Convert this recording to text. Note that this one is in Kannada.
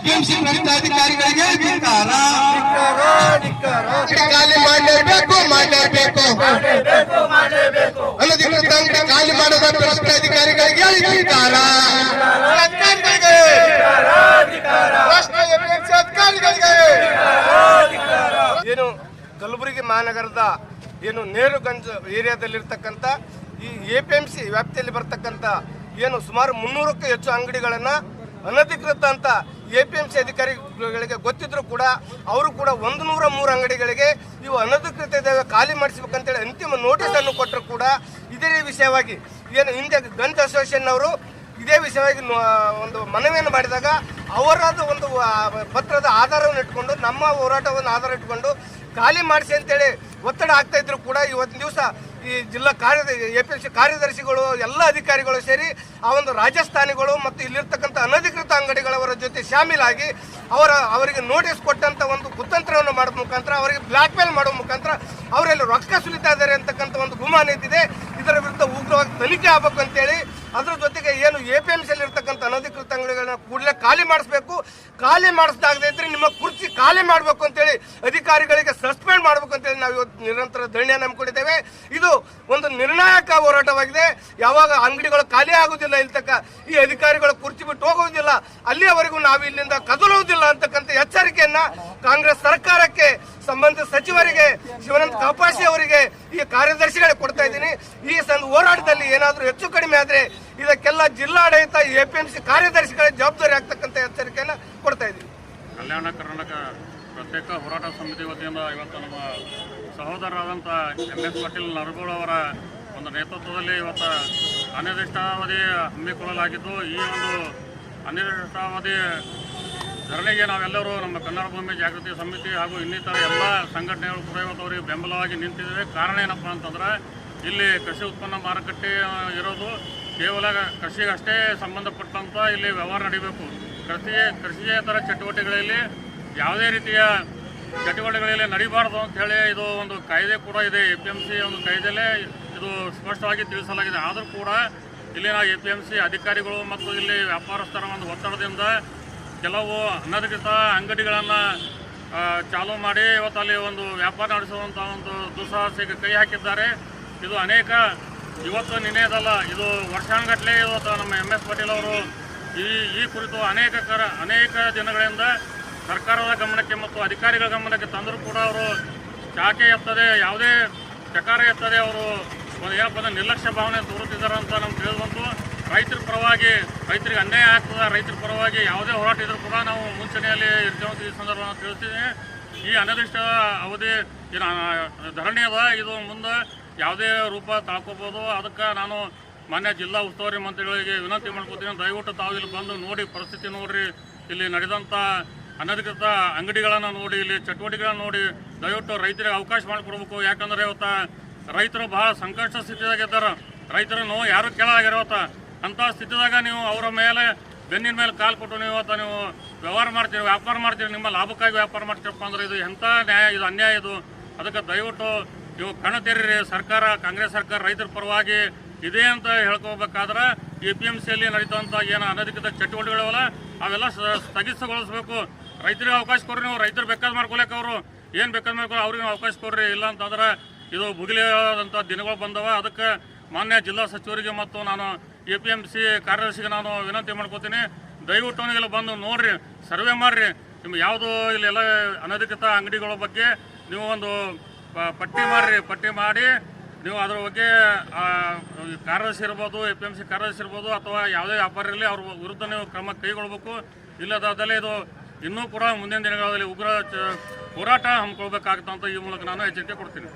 ಎಪಿಎಂಸಿ ಅಧಿಕಾರಿಗಳಿಗೆ ಧಿಕ್ಕಾರ. ಖಾಲಿ ಮಾಡಲೇಬೇಕು ಅನಧಿಕೃತ ಅಂಗಡಿ ಖಾಲಿ ಮಾಡದ ಭ್ರಷ್ಟ ಅಧಿಕಾರಿಗಳಿಗೆ ಧಿಕ್ಕಾರ. ಏನು ಕಲಬುರಗಿ ಮಹಾನಗರದ ಏನು ನೇರುಗಂಜ್ ಏರಿಯಾದಲ್ಲಿರ್ತಕ್ಕಂಥ ಈ ಎಪಿಎಂಸಿ ವ್ಯಾಪ್ತಿಯಲ್ಲಿ ಬರ್ತಕ್ಕಂಥ ಏನು ಸುಮಾರು 300ಕ್ಕೂ ಹೆಚ್ಚು ಅಂಗಡಿಗಳನ್ನ ಅನಧಿಕೃತ ಅಂತ ಎಪಿಎಂಸಿ ಅಧಿಕಾರಿಗಳಿಗೆ ಗೊತ್ತಿದ್ರು ಕೂಡ ಅವರು ಕೂಡ 103 ಅಂಗಡಿಗಳಿಗೆ ಇವು ಅನಧಿಕೃತ ಇದ್ದಾವೆ ಖಾಲಿ ಮಾಡಿಸ್ಬೇಕಂತೇಳಿ ಅಂತಿಮ ನೋಟಿಸ್ ಅನ್ನು ಕೊಟ್ಟರು ಕೂಡ ಇದೇ ವಿಷಯವಾಗಿ ಏನು ಹಿಂದೆ ಗಂಜ್ ಅಸೋಸಿಯೇಷನ್ ಅವರು ಇದೇ ವಿಷಯವಾಗಿ ಒಂದು ಮನವಿಯನ್ನು ಮಾಡಿದಾಗ ಅವರಾದ ಒಂದು ಪತ್ರದ ಆಧಾರವನ್ನು ಇಟ್ಕೊಂಡು ನಮ್ಮ ಹೋರಾಟವನ್ನು ಆಧಾರ ಇಟ್ಕೊಂಡು ಖಾಲಿ ಮಾಡಿಸಿ ಅಂತೇಳಿ ಒತ್ತಡ ಆಗ್ತಾ ಇದ್ರು ಕೂಡ ಇವತ್ತಿನ ದಿವಸ ಈ ಜಿಲ್ಲಾ ಎಪಿಎಂಸಿ ಕಾರ್ಯದರ್ಶಿಗಳು ಎಲ್ಲ ಅಧಿಕಾರಿಗಳು ಸೇರಿ ಆ ಒಂದು ರಾಜಸ್ಥಾನಿಗಳು ಮತ್ತು ಇಲ್ಲಿರ್ತಕ್ಕಂಥ ಅನಧಿಕೃತ ಅಂಗಡಿಗಳವರ ಜೊತೆ ಶಾಮೀಲಾಗಿ ಅವರಿಗೆ ನೋಟಿಸ್ ಕೊಟ್ಟಂತ ಒಂದು ಕುತಂತ್ರವನ್ನು ಮಾಡುವ ಮುಖಾಂತರ ಅವರಿಗೆ ಬ್ಲಾಕ್ ಮೇಲ್ ಮಾಡುವ ಮುಖಾಂತರ ಅವರೆಲ್ಲ ರೊಕ್ಕ ಸುಲಿತಾ ಇದ್ದಾರೆ ಅಂತಕ್ಕಂಥ ಒಂದು ಗುಮಾನ ಇದ್ದಿದೆ. ಇದರ ವಿರುದ್ಧ ಉಗ್ರವಾಗಿ ತನಿಖೆ ಆಗಬೇಕು ಅಂತೇಳಿ ಅದ್ರ ಜೊತೆಗೆ ಏನು ಎಪಿಎಂಸಿಯಲ್ಲಿ ಇರ್ತಕ್ಕಂಥ ಅನಧಿಕೃತ ಅಂಗಡಿಗಳನ್ನ ಕೂಡಲೇ ಖಾಲಿ ಮಾಡಿಸ್ಬೇಕು, ಖಾಲಿ ಮಾಡಿಸ್ದಾಗದೇ ಇದ್ರೆ ನಿಮ್ಮ ಕುರ್ಚಿ ಖಾಲಿ ಮಾಡಬೇಕು ಅಂತೇಳಿ ಅಧಿಕಾರಿಗಳಿಗೆ ಸಸ್ಪೆಂಡ್ ಮಾಡಬೇಕು ಅಂತೇಳಿ ನಾವು ಇವತ್ತು ನಿರಂತರ ಧರಣಿಯನ್ನು ಹಮ್ಮಿಕೊಂಡಿದ್ದೇವೆ. ಇದು ಒಂದು ನಿರ್ಣಾಯಕ ಹೋರಾಟವಾಗಿದೆ. ಯಾವಾಗ ಅಂಗಡಿಗಳು ಖಾಲಿ ಆಗುವುದಿಲ್ಲ, ಇಲ್ತಕ್ಕ ಈ ಅಧಿಕಾರಿಗಳು ಕುರ್ಚಿ ಬಿಟ್ಟು ಹೋಗುವುದಿಲ್ಲ, ಅಲ್ಲಿಯವರೆಗೂ ನಾವು ಇಲ್ಲಿಂದ ಕದಲುವುದಿಲ್ಲ ಅಂತಕ್ಕಂಥ ಎಚ್ಚರಿಕೆಯನ್ನ ಕಾಂಗ್ರೆಸ್ ಸರ್ಕಾರಕ್ಕೆ, ಸಂಬಂಧಿತ ಸಚಿವರಿಗೆ, ಶಿವಾನಂದ ಕಾಪಾಸಿ ಅವರಿಗೆ, ಈ ಕಾರ್ಯದರ್ಶಿಗಳಿಗೆ ಕೊಡ್ತಾ ಇದ್ದೀನಿ. ಈ ಹೋರಾಟದಲ್ಲಿ ಏನಾದರೂ ಹೆಚ್ಚು ಕಡಿಮೆ ಆದ್ರೆ ಇದಕ್ಕೆಲ್ಲ ಜಿಲ್ಲಾಡಳಿತ ಎಪಿಎಂಸಿ ಕಾರ್ಯದರ್ಶಿಗಳ ಜವಾಬ್ದಾರಿ ಆಗ್ತಕ್ಕಂಥ ಎಚ್ಚರಿಕೆಯನ್ನು ಕೊಡ್ತಾ ಇದ್ದೀವಿ. ಕಲ್ಯಾಣ ಕರ್ನಾಟಕ ಪ್ರತ್ಯೇಕ ಹೋರಾಟ ಸಮಿತಿ ವತಿಯಿಂದ ಇವತ್ತು ನಮ್ಮ ಸಹೋದರರಾದಂಥ MS ಪಾಟೀಲ್ ನರಗೋಳ್ ಅವರ ಒಂದು ನೇತೃತ್ವದಲ್ಲಿ ಇವತ್ತು ಅನಿರ್ದಿಷ್ಟಾವಧಿ ಹಮ್ಮಿಕೊಳ್ಳಲಾಗಿದ್ದು, ಈ ಒಂದು ಅನಿರ್ದಿಷ್ಟಾವಧಿ ಧರಣಿಗೆ ನಾವೆಲ್ಲರೂ ನಮ್ಮ ಕನ್ನಡ ಭೂಮಿ ಜಾಗೃತಿ ಸಮಿತಿ ಹಾಗೂ ಇನ್ನಿತರ ಎಲ್ಲ ಸಂಘಟನೆಗಳು ಕೂಡ ಇವತ್ತು ಅವರಿಗೆ ಬೆಂಬಲವಾಗಿ ನಿಂತಿದ್ದೇವೆ. ಕಾರಣ ಏನಪ್ಪ ಅಂತಂದ್ರೆ ಇಲ್ಲಿ ಕೃಷಿ ಉತ್ಪನ್ನ ಮಾರುಕಟ್ಟೆ ಇರೋದು ಕೇವಲ ಕೃಷಿಗಷ್ಟೇ ಸಂಬಂಧಪಟ್ಟಂಥ ಇಲ್ಲಿ ವ್ಯವಹಾರ ನಡೀಬೇಕು. ಕೃಷಿಯೇತರ ಚಟುವಟಿಕೆಗಳಲ್ಲಿ ಯಾವುದೇ ರೀತಿಯ ಚಟುವಟಿಕೆಗಳಲ್ಲಿ ನಡೀಬಾರ್ದು ಅಂತ ಹೇಳಿ ಇದು ಒಂದು ಕಾಯ್ದೆ ಕೂಡ ಇದೆ. APMC ಒಂದು ಕಾಯ್ದೆಯಲ್ಲೇ ಇದು ಸ್ಪಷ್ಟವಾಗಿ ತಿಳಿಸಲಾಗಿದೆ. ಆದರೂ ಕೂಡ ಇಲ್ಲಿನ APMC ಅಧಿಕಾರಿಗಳು ಮತ್ತು ಇಲ್ಲಿ ವ್ಯಾಪಾರಸ್ಥರ ಒಂದು ಒತ್ತಡದಿಂದ ಕೆಲವು ಅನಧಿಕೃತ ಅಂಗಡಿಗಳನ್ನು ಚಾಲೂ ಮಾಡಿ ಇವತ್ತು ಅಲ್ಲಿ ಒಂದು ವ್ಯಾಪಾರ ನಡೆಸುವಂಥ ಒಂದು ದುಸ್ಸಾಹಸಕ್ಕೆ ಕೈ ಹಾಕಿದ್ದಾರೆ. ಇದು ಅನೇಕ ಇವತ್ತು ನಿನ್ನೆದಲ್ಲ, ಇದು ವರ್ಷಾನುಗಟ್ಟಲೆ ಇವತ್ತು ನಮ್ಮ MS ಪಾಟೀಲ್ ಅವರು ಈ ಕುರಿತು ಅನೇಕ ದಿನಗಳಿಂದ ಸರ್ಕಾರದ ಗಮನಕ್ಕೆ ಮತ್ತು ಅಧಿಕಾರಿಗಳ ಗಮನಕ್ಕೆ ತಂದರೂ ಕೂಡ ಅವರು ಚಾಕೆ ಎತ್ತದೆ, ಯಾವುದೇ ಚಕಾರ ಎತ್ತದೆ ಅವರು ಏನಪ್ಪ ನಿರ್ಲಕ್ಷ್ಯ ಭಾವನೆ ತೋರುತ್ತಿದ್ದಾರೆ ಅಂತ ನಮ್ಗೆ ತಿಳಿದುಬಂತು. ರೈತರ ಪರವಾಗಿ ರೈತರಿಗೆ ಅನ್ಯಾಯ ಆಗ್ತದೆ, ರೈತರ ಪರವಾಗಿ ಯಾವುದೇ ಹೋರಾಟ ಇದ್ರೂ ಕೂಡ ನಾವು ಮುಂಚೂಣಿಯಲ್ಲಿ ಇರ್ತೇವೆ ಈ ಸಂದರ್ಭವನ್ನು ತಿಳಿಸ್ತೀನಿ. ಈ ಅನಿರ್ದಿಷ್ಟ ಅವಧಿ ಧರಣಿ ಅದ, ಇದು ಮುಂದೆ ಯಾವುದೇ ರೂಪ ತಾಳ್ಕೋಬೋದು. ಅದಕ್ಕೆ ನಾನು ಮಾನ್ಯ ಜಿಲ್ಲಾ ಉಸ್ತುವಾರಿ ಮಂತ್ರಿಗಳಿಗೆ ವಿನಂತಿ ಮಾಡ್ಕೋತೀನಿ, ದಯವಿಟ್ಟು ತಾವು ಇಲ್ಲಿ ಬಂದು ನೋಡಿ ಪರಿಸ್ಥಿತಿ ನೋಡ್ರಿ, ಇಲ್ಲಿ ನಡೆದಂಥ ಅನಧಿಕೃತ ಅಂಗಡಿಗಳನ್ನು ನೋಡಿ, ಇಲ್ಲಿ ಚಟುವಟಿಕೆಗಳನ್ನು ನೋಡಿ ದಯವಿಟ್ಟು ರೈತರಿಗೆ ಅವಕಾಶ ಮಾಡಿಕೊಡ್ಬೇಕು. ಯಾಕಂದರೆ ಇವತ್ತು ರೈತರು ಬಹಳ ಸಂಕಷ್ಟ ಸ್ಥಿತಿಯಾಗಿದ್ದಾರೆ. ರೈತರ ನೋವು ಯಾರು ಕೇಳಾಗಿರೋ ಅಂಥ ಸ್ಥಿತಿದಾಗ ನೀವು ಅವರ ಮೇಲೆ ಬೆನ್ನಿನ ಮೇಲೆ ಕಾಲು ಕೊಟ್ಟು ನೀವು ಇವತ್ತು ನೀವು ವ್ಯಾಪಾರ ಮಾಡ್ತೀರಿ, ನಿಮ್ಮ ಲಾಭಕ್ಕಾಗಿ ವ್ಯಾಪಾರ ಮಾಡ್ತೀರಪ್ಪ ಅಂದ್ರೆ ಇದು ಎಂಥ ನ್ಯಾಯ, ಇದು ಅನ್ಯಾಯ ಇದು. ಅದಕ್ಕೆ ದಯವಿಟ್ಟು ನೀವು ಕಣ್ಣು ತೆರೀರಿ. ಸರ್ಕಾರ, ಕಾಂಗ್ರೆಸ್ ಸರ್ಕಾರ ರೈತರ ಪರವಾಗಿ ಇದೆ ಅಂತ ಹೇಳ್ಕೋಬೇಕಾದ್ರೆ APMCಯಲ್ಲಿ ನಡೀತಂಥ ಏನು ಅನಧಿಕೃತ ಚಟುವಟಿಕೆಗಳವಲ್ಲ ಅವೆಲ್ಲ ಸ್ಥಗಿತಗೊಳಿಸ್ಬೇಕು. ರೈತರಿಗೆ ಅವಕಾಶ ಕೊಡ್ರಿ. ನೀವು ರೈತರು ಬೇಕಾದ್ ಮಾಡ್ಕೊಳಕ್ಕೆ ಅವರು ಏನು ಬೇಕಾದ್ ಮಾಡ್ಕೊಳ್ಳಿ, ಅವ್ರಿಗೆ ಅವಕಾಶ ಕೊಡ್ರಿ. ಇಲ್ಲ ಅಂತಂದ್ರೆ ಇದು ಭುಗಿಲಿಯಾದಂಥ ದಿನಗಳು ಬಂದವ. ಅದಕ್ಕೆ ಮಾನ್ಯ ಜಿಲ್ಲಾ ಸಚಿವರಿಗೆ ಮತ್ತು ನಾನು APMC ಕಾರ್ಯದರ್ಶಿಗೆ ನಾನು ವಿನಂತಿ ಮಾಡ್ಕೋತೀನಿ, ದಯವಿಟ್ಟು ಇಲ್ಲಿ ಬಂದು ನೋಡ್ರಿ, ಸರ್ವೆ ಮಾಡಿರಿ. ನಿಮ್ಗೆ ಯಾವುದು ಇಲ್ಲೆಲ್ಲ ಅನಧಿಕೃತ ಅಂಗಡಿಗಳ ಬಗ್ಗೆ ನೀವು ಒಂದು ಪಟ್ಟಿ ಮಾಡಿ ನೀವು ಅದರ ಬಗ್ಗೆ ಕಾರ್ಯದರ್ಶಿ ಇರ್ಬೋದು, APMC ಕಾರ್ಯದರ್ಶಿ ಇರ್ಬೋದು ಅಥವಾ ಯಾವುದೇ ವ್ಯಾಪಾರ ಇರಲಿ ಅವ್ರ ವಿರುದ್ಧ ನೀವು ಕ್ರಮ ಕೈಗೊಳ್ಬೇಕು. ಇಲ್ಲದಾದಲ್ಲಿ ಇದು ಇನ್ನೂ ಕೂಡ ಮುಂದಿನ ದಿನಗಳಲ್ಲಿ ಉಗ್ರ ಹೋರಾಟ ಹಮ್ಮಿಕೊಳ್ಬೇಕಾಗುತ್ತಂತ ಈ ಮೂಲಕ ನಾನು ಎಚ್ಚರಿಕೆ ಕೊಡ್ತೀನಿ.